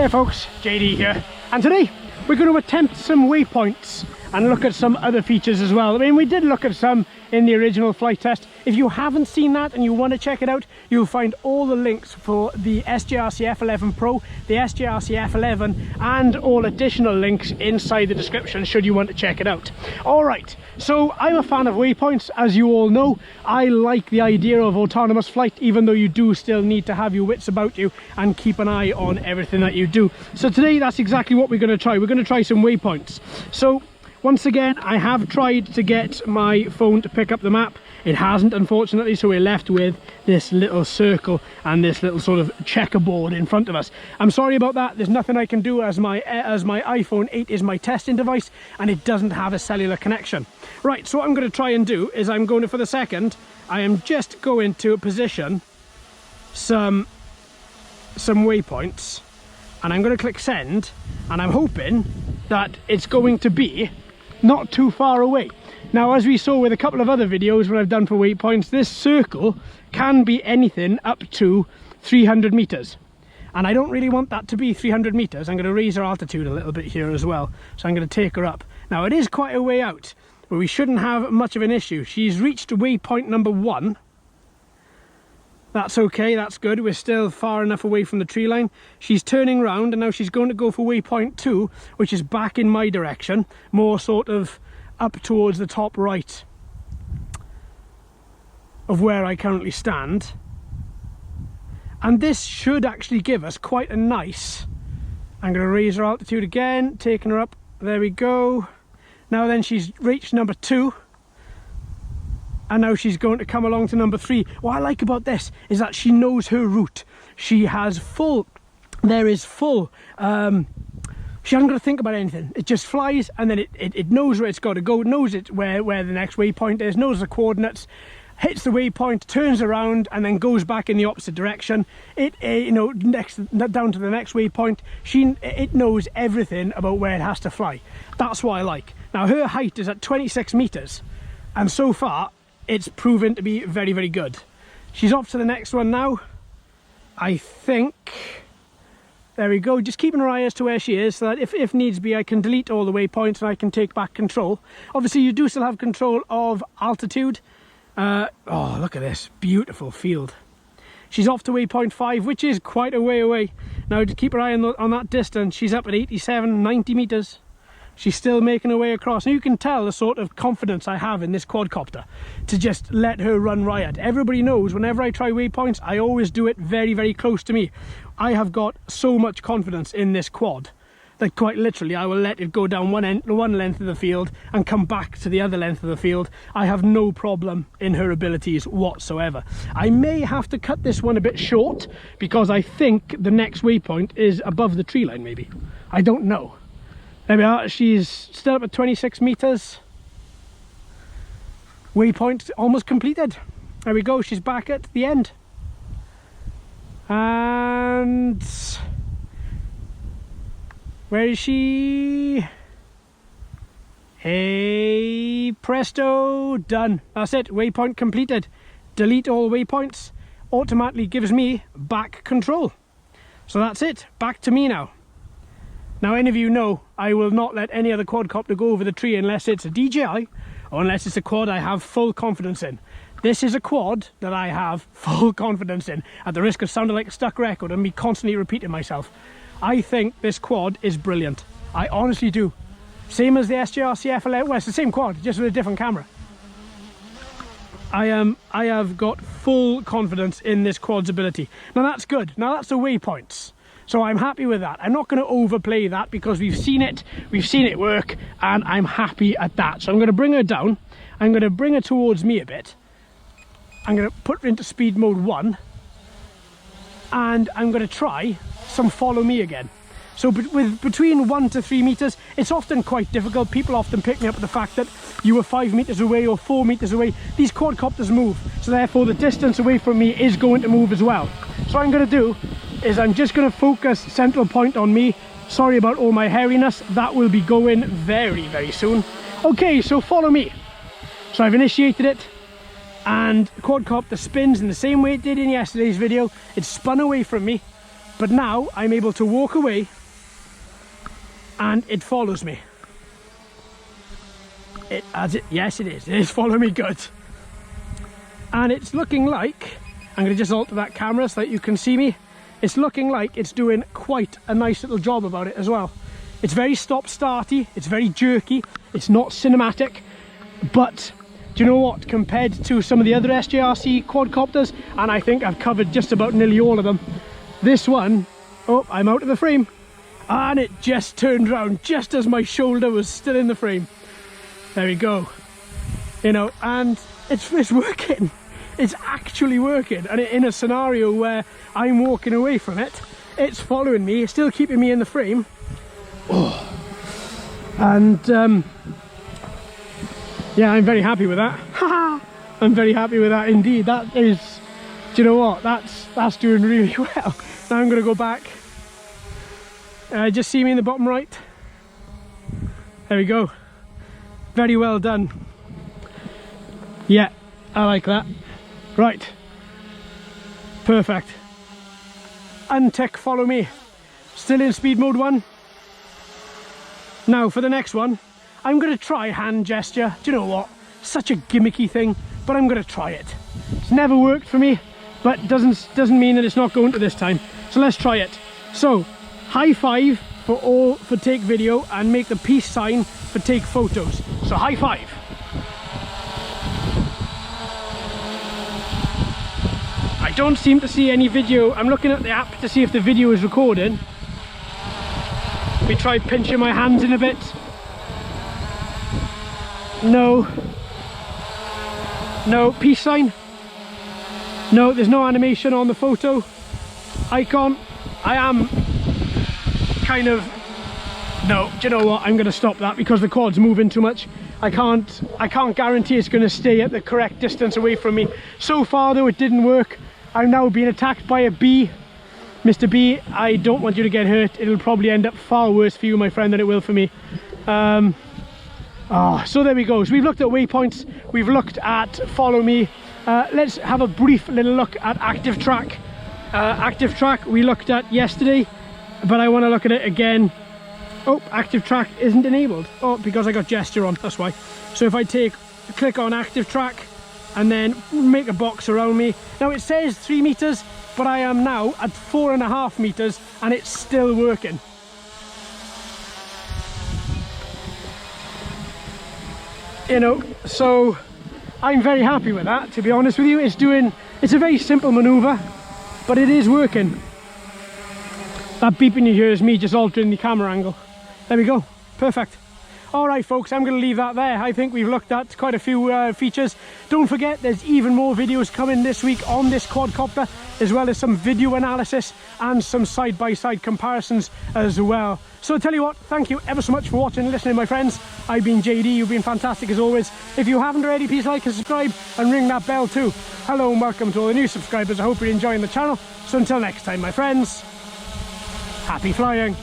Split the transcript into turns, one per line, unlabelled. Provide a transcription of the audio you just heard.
Hey folks, JD here, and today we're going to attempt some waypoints and look at some other features as well. I mean, we did look at some in the original flight test. If you haven't seen that and you want to check it out, you'll find all the links for the SJRC F11 Pro, the SJRC F11, and all additional links inside the description should you want to check it out. Alright, so I'm a fan of waypoints, as you all know. I like the idea of autonomous flight, even though you do still need to have your wits about you and keep an eye on everything that you do. So today, that's exactly what we're going to try. We're going to try some waypoints. So once again, I have tried to get my phone to pick up the map. It hasn't, unfortunately, so we're left with this little circle and this little sort of checkerboard in front of us. I'm sorry about that. There's nothing I can do, as my iPhone 8 is my testing device and it doesn't have a cellular connection. Right, so what I'm going to try and do is I am just going to position some waypoints, and I'm going to click send, and I'm hoping that it's going to be not too far away. Now, as we saw with a couple of other videos when I've done for waypoints, this circle can be anything up to 300 meters, and I don't really want that to be 300 meters. I'm going to raise her altitude a little bit here as well, so I'm going to take her up. Now, it is quite a way out, but we shouldn't have much of an issue. She's reached waypoint number 1. That's okay, that's good. We're still far enough away from the tree line. She's turning round, and now she's going to go for waypoint 2, which is back in my direction, more sort of up towards the top right of where I currently stand. And this should actually give us quite a nice... I'm going to raise her altitude again, taking her up. There we go. Now then, she's reached number 2. And now she's going to come along to number 3. What I like about this is that she knows her route. She has full... There is full... she hasn't got to think about anything. It just flies, and then it knows where it's got to go, knows where the next waypoint is, knows the coordinates, hits the waypoint, turns around, and then goes back in the opposite direction. You know, down to the next waypoint. It knows everything about where it has to fly. That's what I like. Now, her height is at 26 meters, and so far it's proven to be very, very good. She's off to the next one now, I think. There we go, just keeping her eye as to where she is, so that if needs be, I can delete all the waypoints and I can take back control. Obviously, you do still have control of altitude. Oh, look at this beautiful field. She's off to waypoint 5, which is quite a way away. Now, to keep her eye on that distance, she's up at 87, 90 meters. She's still making her way across. Now, you can tell the sort of confidence I have in this quadcopter to just let her run riot. Everybody knows whenever I try waypoints, I always do it very, very close to me. I have got so much confidence in this quad that quite literally I will let it go down one length of the field and come back to the other length of the field. I have no problem in her abilities whatsoever. I may have to cut this one a bit short because I think the next waypoint is above the tree line, maybe. I don't know. There we are, she's still up at 26 meters. Waypoint almost completed. There we go, she's back at the end. And where is she? Hey, presto, done. That's it, waypoint completed. Delete all waypoints. Automatically gives me back control. So that's it, back to me now. Now, any of you know I will not let any other quadcopter go over the tree unless it's a DJI or unless it's a quad I have full confidence in. This is a quad that I have full confidence in, at the risk of sounding like a stuck record and me constantly repeating myself. I think this quad is brilliant. I honestly do. Same as the SJRC F11, well, it's the same quad, just with a different camera. I have got full confidence in this quad's ability. Now that's good. Now that's the waypoints. So I'm happy with that. I'm not going to overplay that because we've seen it work, and I'm happy at that. So I'm going to bring her down. I'm going to bring her towards me a bit. I'm going to put her into speed mode 1, and I'm going to try some follow me again. So with between 1 to 3 meters, it's often quite difficult. People often pick me up at the fact that you were 5 meters away or 4 meters away. These quadcopters move, so therefore the distance away from me is going to move as well. So what I'm going to do is I'm just going to focus central point on me. Sorry about all my hairiness, that will be going very, very soon. Okay, so follow me. So I've initiated it, and the quadcopter spins in the same way it did in yesterday's video. It spun away from me, but now I'm able to walk away and it follows me. Yes, it is following me good. And it's looking like, I'm going to just alter that camera so that you can see me. It's looking like it's doing quite a nice little job about it as well. It's very stop-starty, it's very jerky, it's not cinematic, but do you know what? Compared to some of the other SJRC quadcopters, and I think I've covered just about nearly all of them, this one, oh, I'm out of the frame, and it just turned around just as my shoulder was still in the frame. There we go. You know, and it's working. It's actually working, and in a scenario where I'm walking away from it, it's following me, it's still keeping me in the frame. Oh. And yeah, I'm very happy with that. I'm very happy with that indeed. That is, do you know what, that's doing really well. Now I'm going to go back. Just see me in the bottom right. There we go. Very well done. Yeah, I like that. Right, perfect. Untick follow me. Still in speed mode 1. Now for the next one, I'm going to try hand gesture. Do you know what? Such a gimmicky thing, but I'm going to try it. It's never worked for me, but doesn't mean that it's not going to this time. So let's try it. So high five for take video, and make the peace sign for take photos. So high five. I don't seem to see any video. I'm looking at the app to see if the video is recording. We try pinching my hands in a bit. No. No. Peace sign. No, there's no animation on the photo icon. I am kind of, no, do you know what, I'm going to stop that because the quad's moving too much. I can't guarantee it's going to stay at the correct distance away from me. So far though, it didn't work. I'm now being attacked by a bee. Mr. B, I don't want you to get hurt. It'll probably end up far worse for you, my friend, than it will for me. So there we go. So we've looked at waypoints, we've looked at follow me. Let's have a brief little look at active track. Active track we looked at yesterday, but I want to look at it again. Oh, active track isn't enabled. Oh, because I got gesture on, that's why. So if I click on active track and then make a box around me. Now it says 3 meters, but I am now at 4.5 meters and it's still working. You know, so I'm very happy with that, to be honest with you. It's a very simple maneuver, but it is working. That beeping you hear is me just altering the camera angle. There we go, perfect. All right folks, I'm going to leave that there. I think we've looked at quite a few features. Don't forget, there's even more videos coming this week on this quadcopter, as well as some video analysis and some side-by-side comparisons as well. So I tell you what, thank you ever so much for watching and listening, my friends. I've been JD, you've been fantastic as always. If you haven't already, please like and subscribe and ring that bell too. Hello and welcome to all the new subscribers. I hope you're enjoying the channel. So until next time, my friends, happy flying.